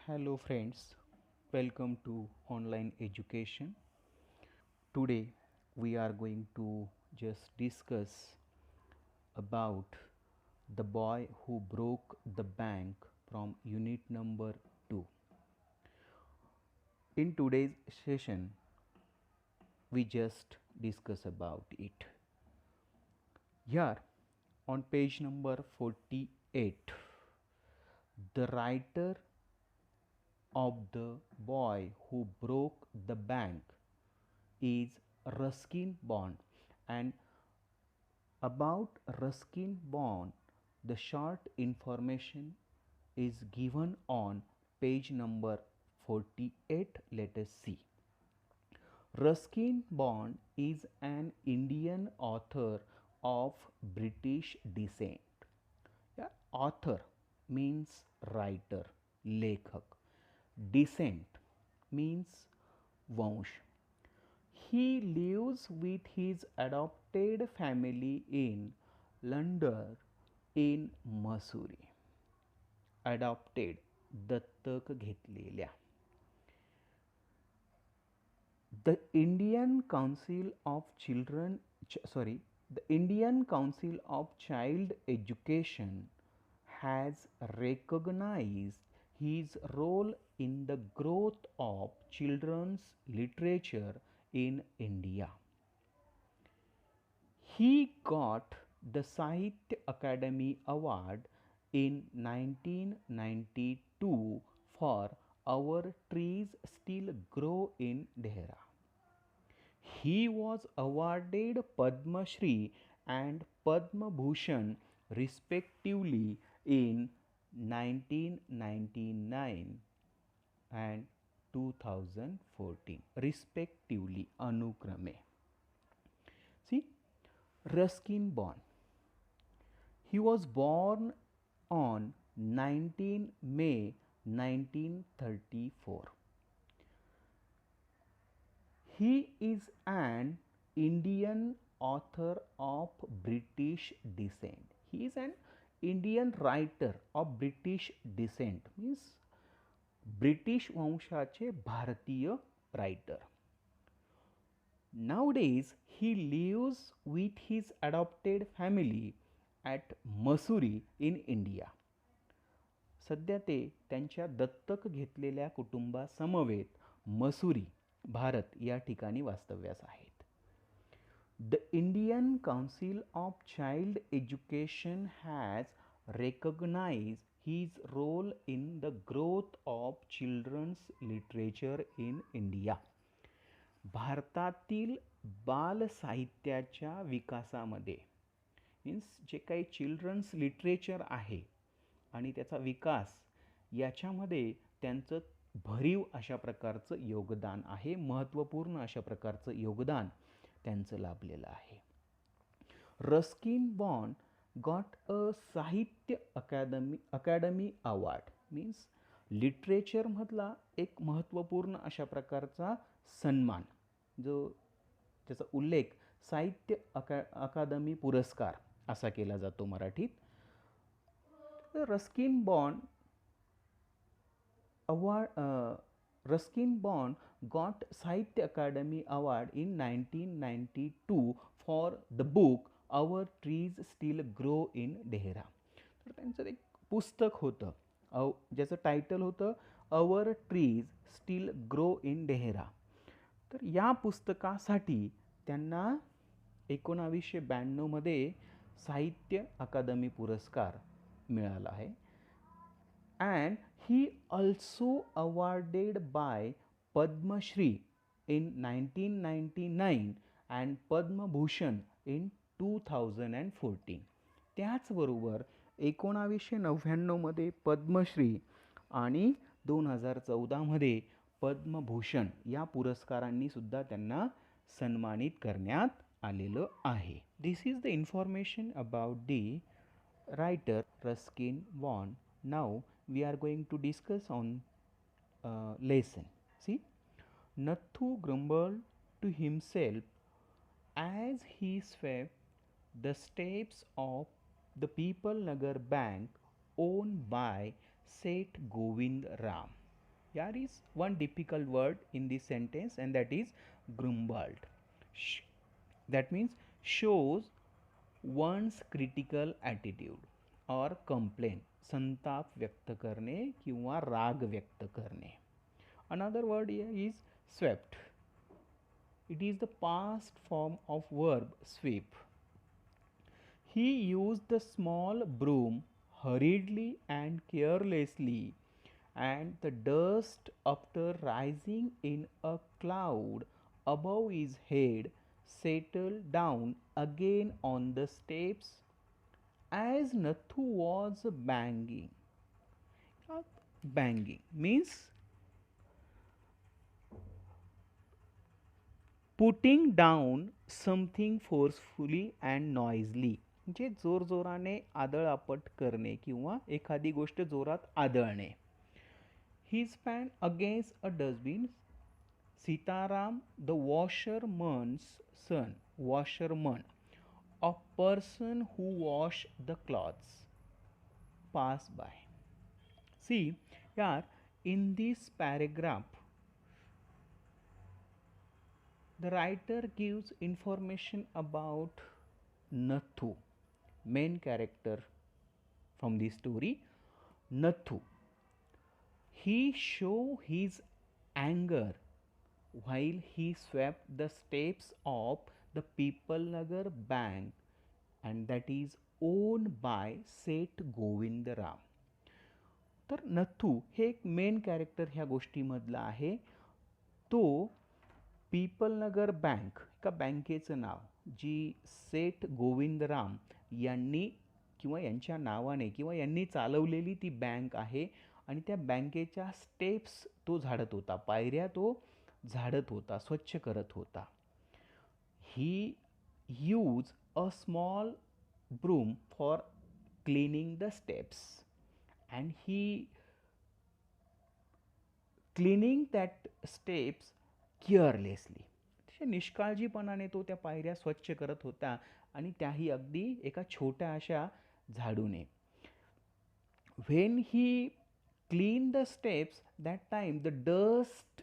Hello friends, welcome to online education. Today we are going to just discuss about the boy who broke the bank from unit number 2. In today's session we just discuss about it. Here on page number 48, the writer of the boy who broke the bank is Ruskin Bond, and about Ruskin Bond the short information is given on page number 48. Let us see. Ruskin Bond is an Indian author of British descent. Yeah, author means writer, lekhak. Descent means vansh. He lives with his adopted family in London in Missouri. Adopted, दत्तक घेतलेल्या. The Indian Council of the Indian Council of Child Education has recognized his role in the growth of children's literature in India. He got the Sahitya Akademi Award in 1992 for Our Trees Still Grow in Dehra. He was awarded Padma Shri and Padma Bhushan respectively in 1999 and 2014 respectively anukrame. See, Ruskin Bond. He was born on 19 May 1934. He is an Indian author of British descent. He is an Indian writer of British descent, means British वंशाचे भारतीय writer. Nowadays, he lives with his adopted family at Missouri in India. सध्या ते त्यांच्या दत्तक घेतलेल्या कुटुंबासमवेत मसुरी, भारत या ठिकाणी वास्तव्यास आहेत. The Indian Council of Child Education has recognized his role in the growth of children's literature in India. भारतातील बाल साहित्याच्या विकासामध्ये मीन्स जे काही चिल्ड्रन्स लिटरेचर आहे आणि त्याचा विकास याच्यामध्ये त्यांचं भरीव अशा प्रकारचं योगदान आहे, महत्त्वपूर्ण अशा प्रकारचं योगदान त्यांचं लाभलेलं आहे. रस्किन बॉन्ड गॉट अ साहित्य अकॅडमी अवॉर्ड मीन्स लिटरेचरमधला एक महत्त्वपूर्ण अशा प्रकारचा सन्मान जो त्याचा उल्लेख साहित्य अकादमी पुरस्कार असा केला जातो मराठीत. Ruskin bond got Sahitya Akademi Award in 1992 for the book Our Trees Still Grow in Dehra. तर त्यांचं एक पुस्तक होतं ज्याचं टायटल होतं our trees steel grow in Dehra. तर या पुस्तकासाठी त्यांना 1992मध्ये साहित्य अकादमी पुरस्कार मिळाला आहे. And he also awarded by Padma Shri in 1999 and Padma Bhushan in 2014. त्याचबरोबर 1999मध्ये पद्मश्री आणि 2014मध्ये पद्मभूषण या पुरस्कारांनी सुद्धा त्यांना सन्मानित करण्यात आलेलं आहे. This is the information about the writer Ruskin Bond. Now we are going to discuss on lesson. See, Nathu grumbled to himself as he swept the steps of the People Nagar Bank owned by Seth Govind Ram. Here is one difficult word in this sentence, and that is grumbled. That means shows one's critical attitude or complaint, संताप व्यक्त करणे किंवा राग व्यक्त करणे. Another word here is swept. It is the past form of verb sweep. He used the small broom hurriedly and carelessly, and the dust, after rising in a cloud above his head, settled down again on the steps as Nathu was banging. Banging means putting down something forcefully and noisily, म्हणजे जोरजोराने आदळआपट करणे किंवा एखादी गोष्ट जोरात आदळणे. He span against a dustbin. Sitaram the washerman's son, washerman, a person who wash the clothes, pass by. See यार, in this paragraph the writer gives information about Nathu, main character from the story. Nathu, he show his anger while he swept the steps of the People Nagar bank, and that is owned by Seth Govindaram. तर नथू हे एक main character ह्या गोष्टीमधला आहे. तो people नगर bank, एका बँकेचं नाव, जी सेठ गोविंदराम यांनी किंवा यांच्या नावाने किंवा यांनी चालवलेली ती बँक आहे, आणि त्या बँकेच्या स्टेप्स तो झाडत होता, पायऱ्या तो झाडत होता, स्वच्छ करत होता. He use a small broom for cleaning the steps, and he cleaning that steps carelessly. निष्काळजीपणाने तो त्या पायऱ्या स्वच्छ करत होता, आणि त्याही अगदी एका छोट्या अशा झाडूने. When he clean the steps, that time the dust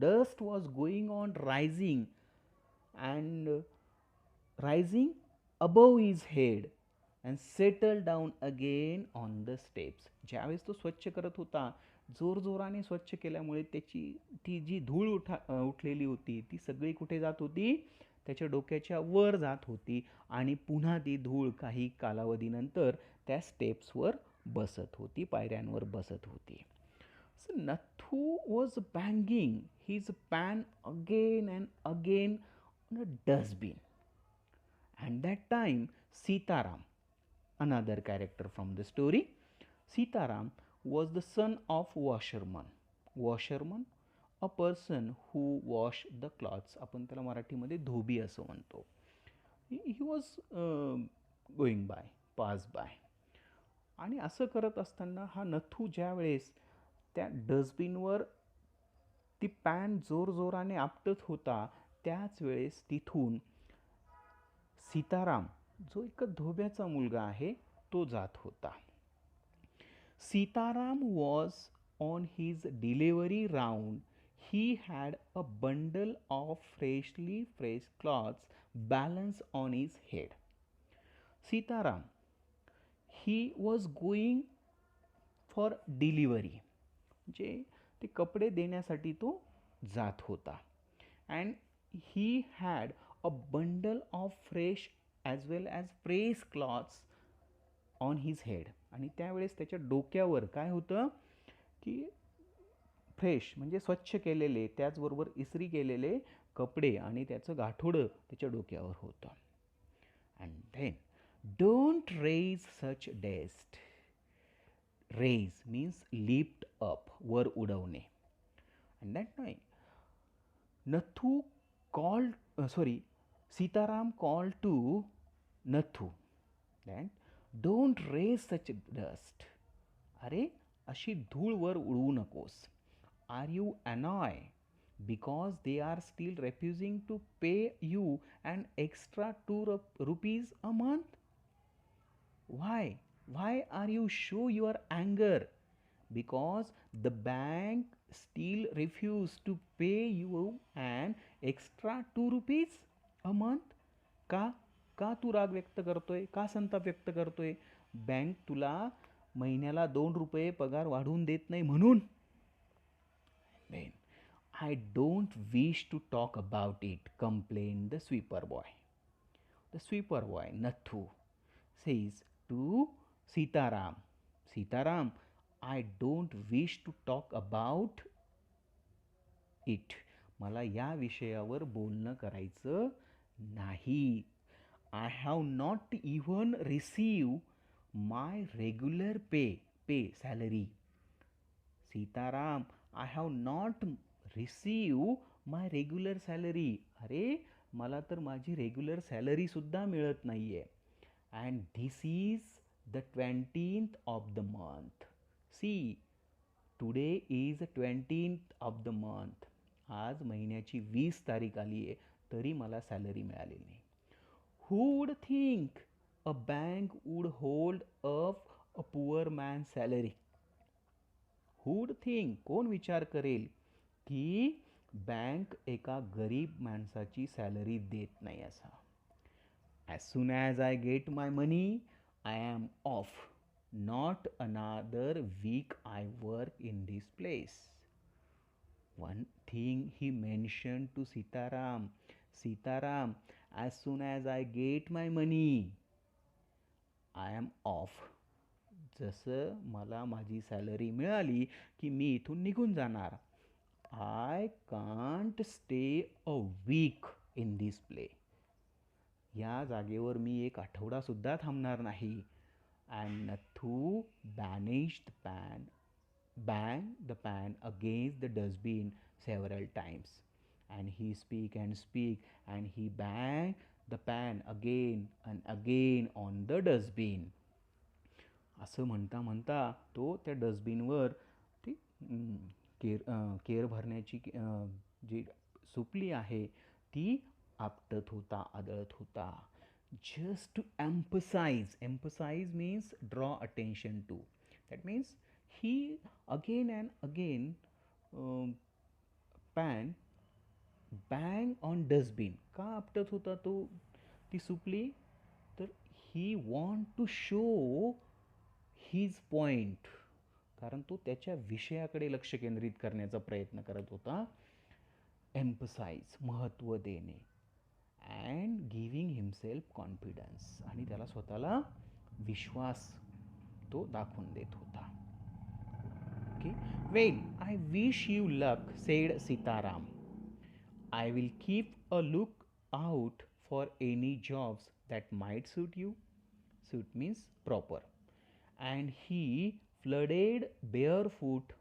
dust was going on rising and rising above his head and settle down again on the steps. ज्यावेळेस तो स्वच्छ करत होता, जोरजोराने स्वच्छ केल्यामुळे त्याची ती जी धूळ उठलेली होती ती सगळी कुठे जात होती, त्याच्या डोक्याच्या वर जात होती, आणि पुन्हा ती धूळ काही कालावधीनंतर त्या स्टेप्सवर बसत होती, पायऱ्यांवर बसत होती. So Nathu was banging his pan again and again on a dustbin. And that time Sitaram, another character from the story, Sitaram was the son of washerman. Washerman, a person who wash the clothes. आपण त्याला मराठीमध्ये धोबी असं म्हणतो. He was going by, pass by. आणि असं करत असताना हा नथू ज्या वेळेस त्या डस्टबिनवर ती पॅन जोरजोराने आपटत होता, त्याच वेळेस तिथून सीताराम, जो एक धोब्याचा मुलगा आहे, तो जात होता. Sitaram was on his delivery round. He had a bundle of fresh clothes balance on his head. Sitaram, he was going for delivery, म्हणजे ते कपडे देण्यासाठी तो जात होता. And he had a bundle of fresh as well as press clothes on his head. आणि त्यावेळेस त्याच्या डोक्यावर काय होतं की फ्रेश म्हणजे स्वच्छ केलेले, त्याचबरोबर इस्त्री केलेले कपडे, आणि त्याचं गाठोडं त्याच्या डोक्यावर होतं. And then don't raise such dust. Raise means lift up, वर उडवणे. And that time Nathu called, Sitaram called to Nathu that don't raise such dust. अरे अशी धूळ वर उडवू नकोस. Are you annoyed because they are still refusing to pay you an extra 2 rupees a month? Why are you show your anger because the bank still refused to pay you an extra 2 rupees a month. का का तू राग व्यक्त करतोय, का संताप व्यक्त करतोय? Bank तुला महिन्याला 2 रुपये पगार वाढवून देत नाही म्हणून. Then, I don't wish to talk about it, complained the sweeper boy. The sweeper boy, Nathu, says to Sitaram, Sitaram, I don't wish to talk about it. मला या विषयावर बोलणं करायचं नाही. I have not even received my regular pay salary. Sitaram, I have not received my regular salary. अरे मला तर माझी रेग्युलर सॅलरी सुद्धा मिळत नाहीये. And this is the 20th of the month. See, today is the 20th of the month. आज महिन्याची 20 तारीख आली आहे तरी मला सॅलरी मिळालेली नाही. Who would think a bank would hold up a poor man's salary? Who would think? कोण विचार करेल की बँक एका गरीब माणसाची सॅलरी देत नाही असा. As soon as I get my money, I am off. Not another week I work in this place. One thing he mentioned to Sitaram, Sitaram, as soon as I get my money, I am off. जसं मला माझी salary मिळाली की मी इथून निघून जाणार. I can't stay a week in this place. या जागेवर मी एक आठवडासुद्धा थांबणार नाही. And Nathu banished bang the pan against the dustbin several times. And he speak and he bang the pan again and again on the dustbin. असं म्हणता म्हणता तो त्या डस्टबिनवर ती केर भरण्याची जी सुपली आहे ती आपटत होता, आदळत होता. Just to emphasize means draw attention to. That means he again and again pan bang on dustbin. का आपटत होता तो ती सुपली? तर he want to show his point. कारण तो त्याच्या विषयाकडे लक्ष केंद्रित करण्याचा प्रयत्न करत होता. एम्पसाइज, महत्त्व देणे. And giving himself confidence. आणि त्याला स्वतःला विश्वास तो दाखवून देत होता. Okay. Well, I wish you luck, sed Sitaram. I will keep a look out for any jobs that might suit you. Suit means proper. And he flooded barefoot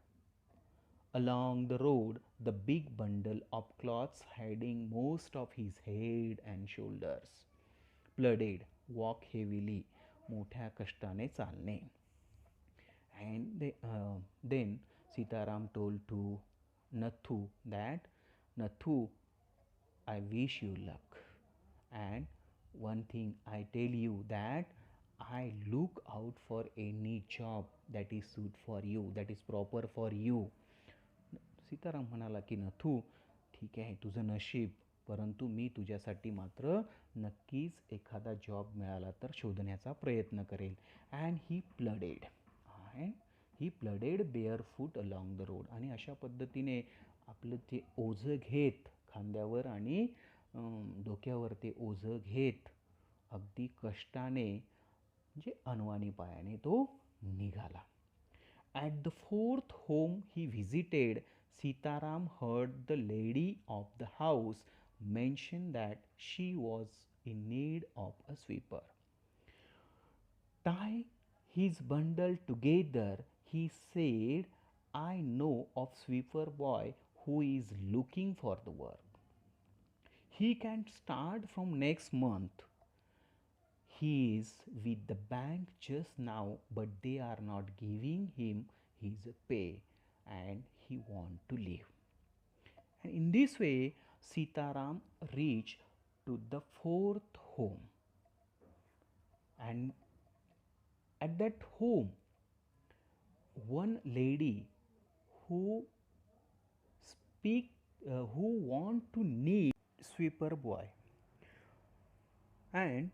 along the road, the big bundle of clothes hiding most of his head and shoulders. Plodded, walk heavily, मोठ्या कष्टाने चालणे. And then Sitaram told to Nathu that, Nathu, I wish you luck. And one thing I tell you that I look out for any job that is suit for you, that is proper for you. Sitaram म्हणाला की नथू, ठीक आहे तुझं नशीब, परंतु मी तुझ्यासाठी मात्र नक्कीच एखादा जॉब मिळाला तर शोधण्याचा प्रयत्न करेल. And he plodded barefoot along the road. आणि अशा पद्धतीने आपलं ते ओझं घेत खांद्यावर आणि डोक्यावर ते ओझं घेत अगदी कष्टाने म्हणजे अनवाणी पायाने तो निघाला. At the fourth home he visited, Sitaram heard the lady of the house mention that she was in need of a sweeper. Tie his bundle together, he said, I know of sweeper boy who is looking for the work. He can start from next month. He is with the bank just now, but they are not giving him his pay and he want to leave. And in this way, Sitaram reached to the fourth home. And at that home, one lady who speak who want to need sweeper boy, and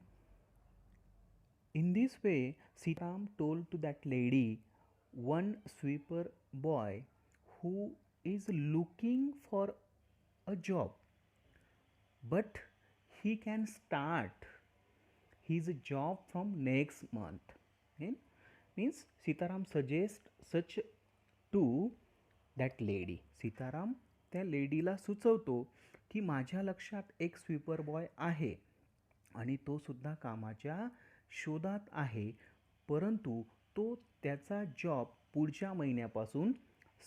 in this way Sitaram told to that lady one sweeper boy who is looking for a job, but he can start his job from next month. And means Sitaram suggest such to that lady. Sitaram त्या लेडीला सुचवतो की माझ्या लक्षात एक sweeper boy आहे आणि तो सुद्धा कामाच्या शोधात आहे, परंतु तो त्याचा जॉब पुढच्या महिन्यापासून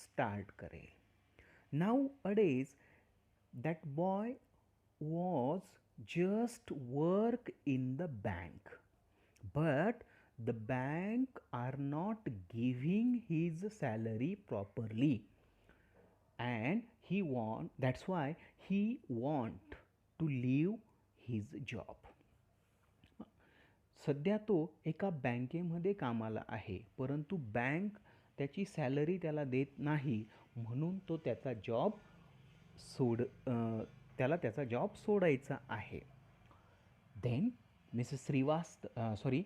स्टार्ट करेल. Nowadays, that boy was just work in the bank, but the bank are not giving his salary properly, and that's why he want to leave his job. सध्या तो एका बँकेमध्ये कामाला आहे, परंतु बँक त्याची सॅलरी त्याला देत नाही, म्हणून तो त्याचा जॉब त्याला त्याचा जॉब सोडायचा आहे. Then Mrs Shrivastava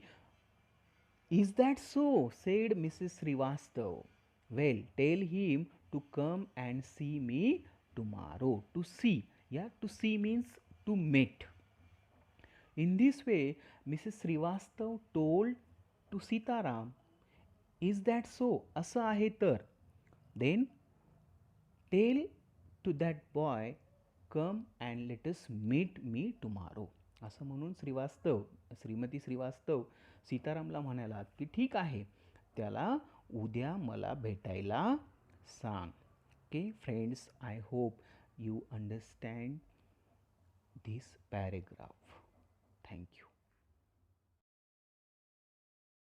is that so, said Mrs. Srivastav. Well, tell him to come and see me tomorrow. To see, yeah, to see means to meet. In this way, Mrs. Srivastav told to Sitaram, is that so? असं आहे तर. Then tell to that boy, come and let us meet me tomorrow. असं म्हणून श्रीमती श्रीवास्तव सीतारामला म्हणाला की ठीक आहे, त्याला उद्या मला भेटायला सांग. Okay friends, I hope you understand this paragraph.